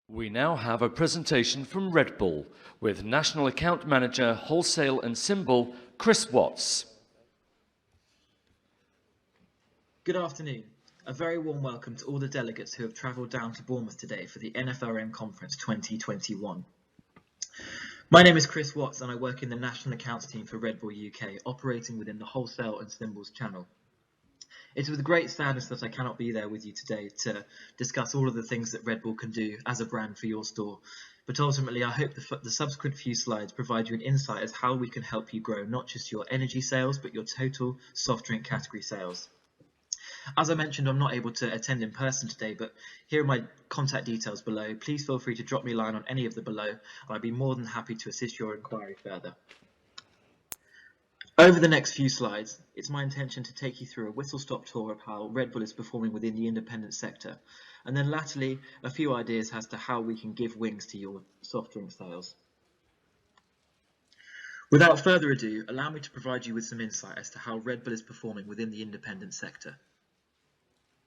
We now have a presentation from Red Bull with National Account Manager, Wholesale and Symbol, Chris Watts. Good afternoon. A very warm welcome to all the delegates who have travelled down to Bournemouth today for the NFRM Conference 2021. My name is Chris Watts and I work in the National Accounts team for Red Bull UK, operating within the Wholesale and Symbols channel. It's with great sadness that I cannot be there with you today to discuss all of the things that Red Bull can do as a brand for your store. But ultimately, I hope the subsequent few slides provide you an insight as how we can help you grow not just your energy sales, but your total soft drink category sales. As I mentioned, I'm not able to attend in person today, but here are my contact details below. Please feel free to drop me a line on any of the below, and I'd be more than happy to assist your inquiry further. Over the next few slides, it's my intention to take you through a whistle-stop tour of how Red Bull is performing within the independent sector, and then latterly, a few ideas as to how we can give wings to your soft drink sales. Without further ado, allow me to provide you with some insight as to how Red Bull is performing within the independent sector.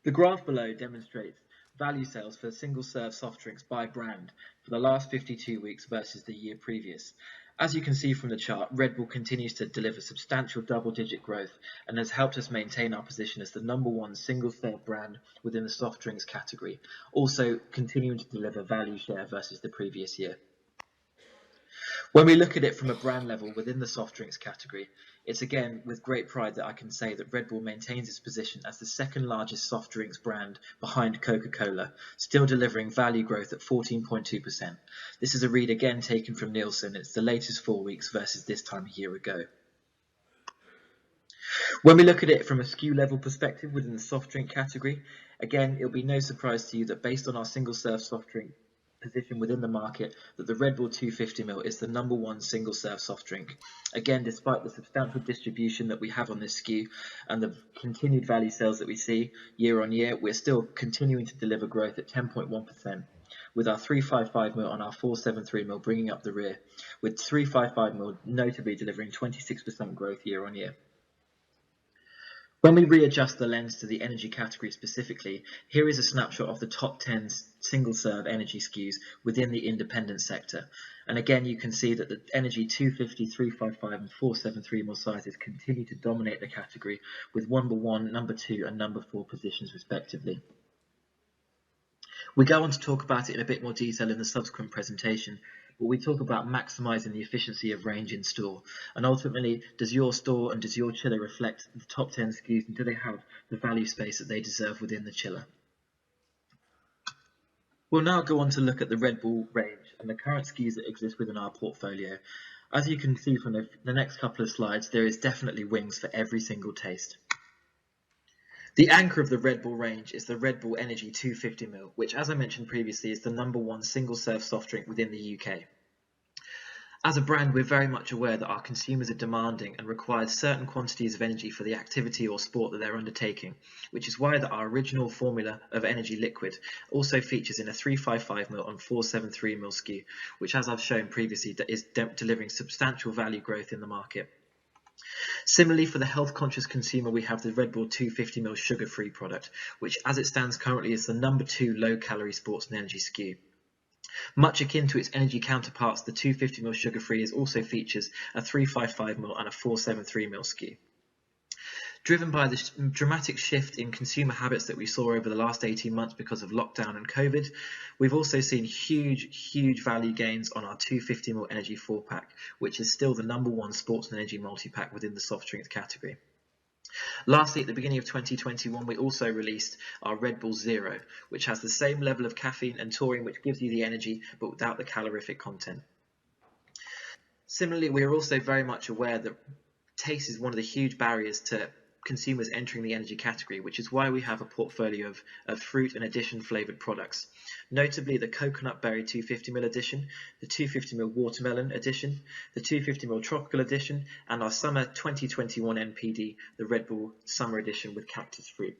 The graph below demonstrates value sales for single-serve soft drinks by brand for the last 52 weeks versus the year previous. As you can see from the chart, Red Bull continues to deliver substantial double-digit growth and has helped us maintain our position as the #1 single-serve brand within the soft drinks category, also continuing to deliver value share versus the previous year. When we look at it from a brand level within the soft drinks category, it's again with great pride that I can say that Red Bull maintains its position as the second largest soft drinks brand behind Coca-Cola, still delivering value growth at 14.2%. This is a read again taken from Nielsen. It's the latest 4 weeks versus this time a year ago. When we look at it from a SKU level perspective within the soft drink category, again, it'll be no surprise to you that based on our single serve soft drink position within the market, that the Red Bull 250ml is the #1 single serve soft drink. Again, despite the substantial distribution that we have on this SKU and the continued value sales that we see year on year, we're still continuing to deliver growth at 10.1%, with our 355ml and our 473ml bringing up the rear, with 355ml notably delivering 26% growth year on year. When we readjust the lens to the energy category specifically, here is a snapshot of the top 10 single-serve energy SKUs within the independent sector. And again, you can see that the energy 250, 355 and 473ml sizes continue to dominate the category with #1, #2 and #4 positions respectively. We go on to talk about it in a bit more detail in the subsequent presentation, but we talk about maximising the efficiency of range in store, and ultimately, does your store and does your chiller reflect the top 10 SKUs, and do they have the value space that they deserve within the chiller? We'll now go on to look at the Red Bull range and the current SKUs that exist within our portfolio. As you can see from the next couple of slides, there is definitely wings for every single taste. The anchor of the Red Bull range is the Red Bull Energy 250ml, which, as I mentioned previously, is the #1 single-serve soft drink within the UK. As a brand, we're very much aware that our consumers are demanding and require certain quantities of energy for the activity or sport that they're undertaking, which is why our original formula of energy liquid also features in a 355ml and 473ml SKU, which, as I've shown previously, is delivering substantial value growth in the market. Similarly, for the health-conscious consumer, we have the Red Bull 250ml sugar-free product, which as it stands currently is the #2 low-calorie sports and energy SKU. Much akin to its energy counterparts, the 250ml sugar-free also features a 355ml and a 473ml SKU. Driven by the dramatic shift in consumer habits that we saw over the last 18 months because of lockdown and COVID, we've also seen huge value gains on our 250ml energy 4-pack, which is still the #1 sports and energy multi-pack within the soft drinks category. Lastly, at the beginning of 2021, we also released our Red Bull Zero, which has the same level of caffeine and taurine, which gives you the energy, but without the calorific content. Similarly, we are also very much aware that taste is one of the huge barriers to consumers entering the energy category, which is why we have a portfolio of fruit and addition flavoured products, notably the Coconut Berry 250ml edition, the 250ml Watermelon edition, the 250ml Tropical edition, and our Summer 2021 NPD, the Red Bull Summer edition with Cactus Fruit.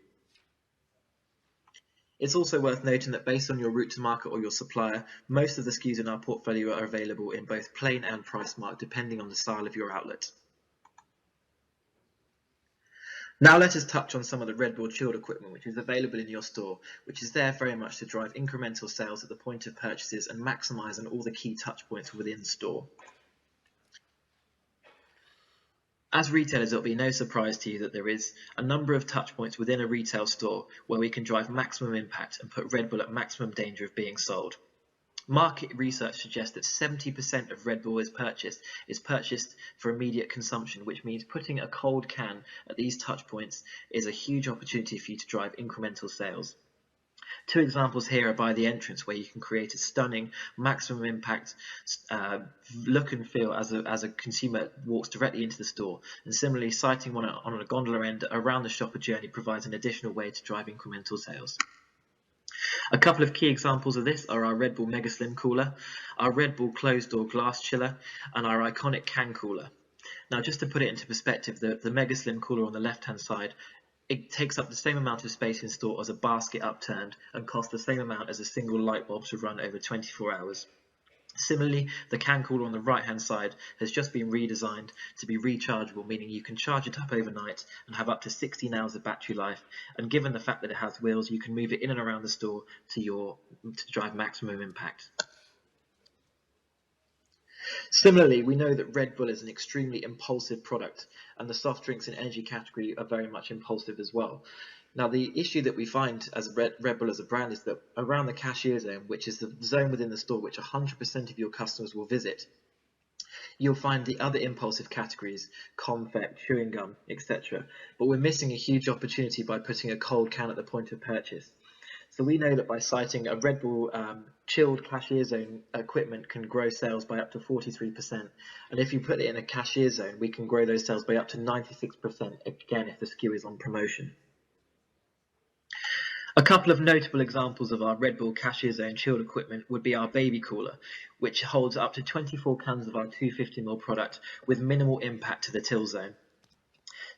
It's also worth noting that based on your route to market or your supplier, most of the SKUs in our portfolio are available in both plain and price mark, depending on the style of your outlet. Now let us touch on some of the Red Bull chilled equipment which is available in your store, which is there very much to drive incremental sales at the point of purchases and maximise on all the key touch points within store. As retailers, it'll be no surprise to you that there is a number of touch points within a retail store where we can drive maximum impact and put Red Bull at maximum danger of being sold. Market research suggests that 70% of Red Bull is purchased for immediate consumption, which means putting a cold can at these touch points is a huge opportunity for you to drive incremental sales. Two examples here are by the entrance, where you can create a stunning maximum impact look and feel as a consumer walks directly into the store, and similarly sighting one on a gondola end around the shopper journey provides an additional way to drive incremental sales. A couple of key examples of this are our Red Bull Mega Slim cooler, our Red Bull closed door glass chiller, and our iconic can cooler. Now, just to put it into perspective, the Mega Slim cooler on the left hand side, it takes up the same amount of space in store as a basket upturned and costs the same amount as a single light bulb to run over 24 hours. Similarly, the can cooler on the right hand side has just been redesigned to be rechargeable, meaning you can charge it up overnight and have up to 16 hours of battery life, and given the fact that it has wheels, you can move it in and around the store to drive maximum impact. Similarly, we know that Red Bull is an extremely impulsive product, and the soft drinks and energy category are very much impulsive as well. Now, the issue that we find as Red Bull as a brand is that around the cashier zone, which is the zone within the store which 100% of your customers will visit, you'll find the other impulsive categories, confect, chewing gum, etc. But we're missing a huge opportunity by putting a cold can at the point of purchase. So we know that by siting a Red Bull chilled cashier zone equipment can grow sales by up to 43%. And if you put it in a cashier zone, we can grow those sales by up to 96%, again, if the SKU is on promotion. A couple of notable examples of our Red Bull cashier zone chilled equipment would be our baby cooler, which holds up to 24 cans of our 250ml product with minimal impact to the till zone.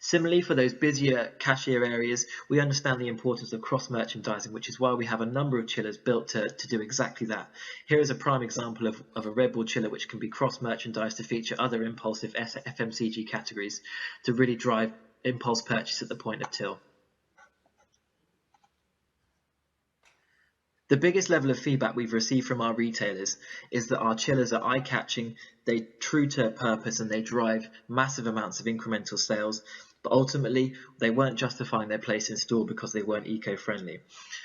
Similarly, for those busier cashier areas, we understand the importance of cross-merchandising, which is why we have a number of chillers built to do exactly that. Here is a prime example of a Red Bull chiller which can be cross-merchandised to feature other impulsive FMCG categories to really drive impulse purchase at the point of till. The biggest level of feedback we've received from our retailers is that our chillers are eye-catching, they're true to purpose, and they drive massive amounts of incremental sales, but ultimately they weren't justifying their place in store because they weren't eco-friendly.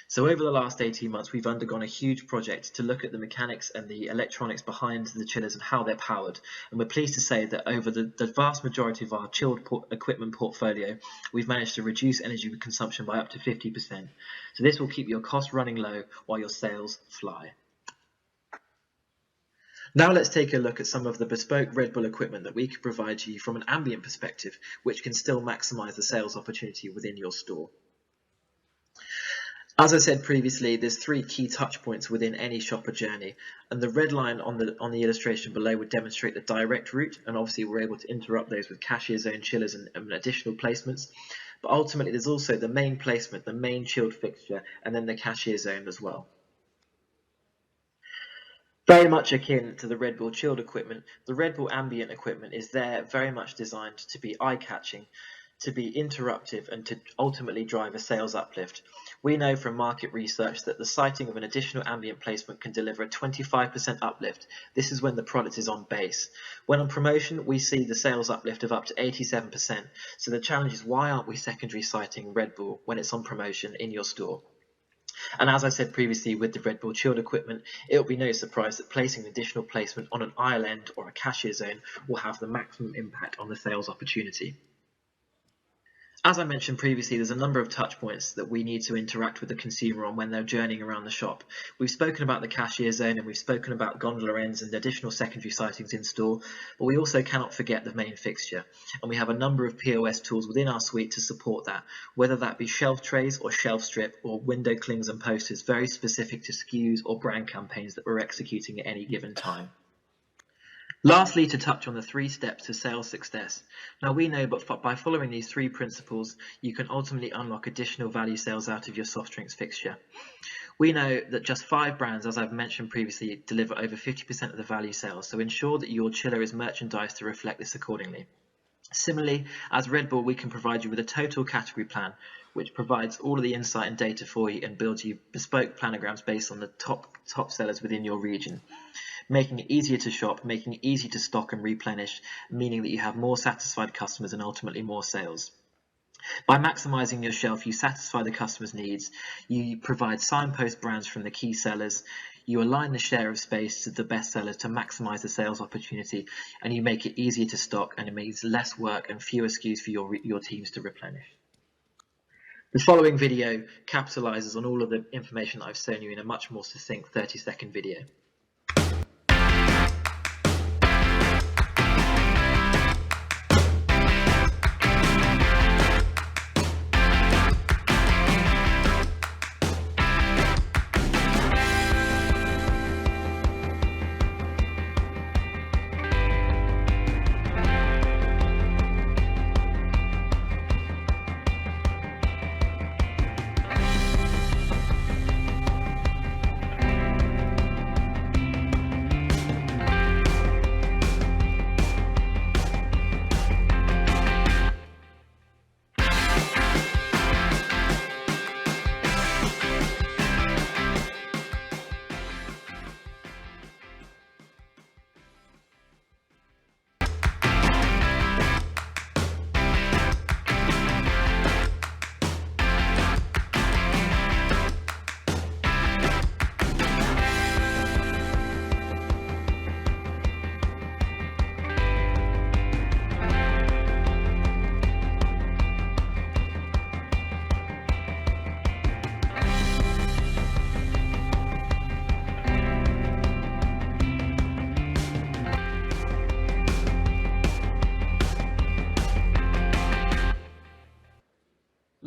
So over the last 18 months, we've undergone a huge project to look at the mechanics and the electronics behind the chillers and how they're powered. And we're pleased to say that over the vast majority of our chilled equipment portfolio, we've managed to reduce energy consumption by up to 50%. So this will keep your costs running low while your sales fly. Now let's take a look at some of the bespoke Red Bull equipment that we can provide to you from an ambient perspective, which can still maximise the sales opportunity within your store. As I said previously, there's three key touch points within any shopper journey, and the red line on the illustration below would demonstrate the direct route, and obviously we're able to interrupt those with cashier zone chillers and additional placements. But ultimately there's also the main placement, the main chilled fixture, and then the cashier zone as well. Very much akin to the Red Bull chilled equipment, the Red Bull ambient equipment is there very much designed to be eye-catching, to be interruptive, and to ultimately drive a sales uplift. We know from market research that the siting of an additional ambient placement can deliver a 25% uplift. This is when the product is on base. When on promotion, we see the sales uplift of up to 87%. So the challenge is, why aren't we secondary siting Red Bull when it's on promotion in your store? And as I said previously with the Red Bull chilled equipment, it will be no surprise that placing an additional placement on an aisle end or a cashier zone will have the maximum impact on the sales opportunity. As I mentioned previously, there's a number of touch points that we need to interact with the consumer on when they're journeying around the shop. We've spoken about the cashier zone and we've spoken about gondola ends and additional secondary sightings in store, but we also cannot forget the main fixture. And we have a number of POS tools within our suite to support that, whether that be shelf trays or shelf strip or window clings and posters very specific to SKUs or brand campaigns that we're executing at any given time. Lastly, to touch on the 3 steps to sales success. Now we know that by following these 3 principles, you can ultimately unlock additional value sales out of your soft drinks fixture. We know that just 5 brands, as I've mentioned previously, deliver over 50% of the value sales, so ensure that your chiller is merchandised to reflect this accordingly. Similarly, as Red Bull, we can provide you with a total category plan, which provides all of the insight and data for you and builds you bespoke planograms based on the top sellers within your region, making it easier to shop, making it easy to stock and replenish, meaning that you have more satisfied customers and ultimately more sales. By maximising your shelf, you satisfy the customer's needs, you provide signpost brands from the key sellers, you align the share of space to the best sellers to maximise the sales opportunity, and you make it easier to stock, and it means less work and fewer SKUs for your teams to replenish. The following video capitalises on all of the information that I've shown you in a much more succinct 30-second video.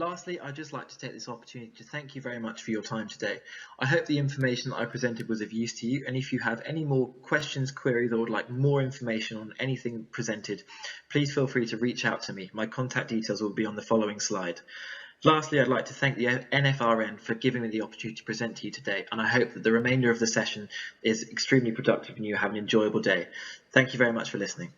Lastly, I'd just like to take this opportunity to thank you very much for your time today. I hope the information that I presented was of use to you, and if you have any more questions, queries, or would like more information on anything presented, please feel free to reach out to me. My contact details will be on the following slide. Lastly, I'd like to thank the NFRN for giving me the opportunity to present to you today, and I hope that the remainder of the session is extremely productive and you have an enjoyable day. Thank you very much for listening.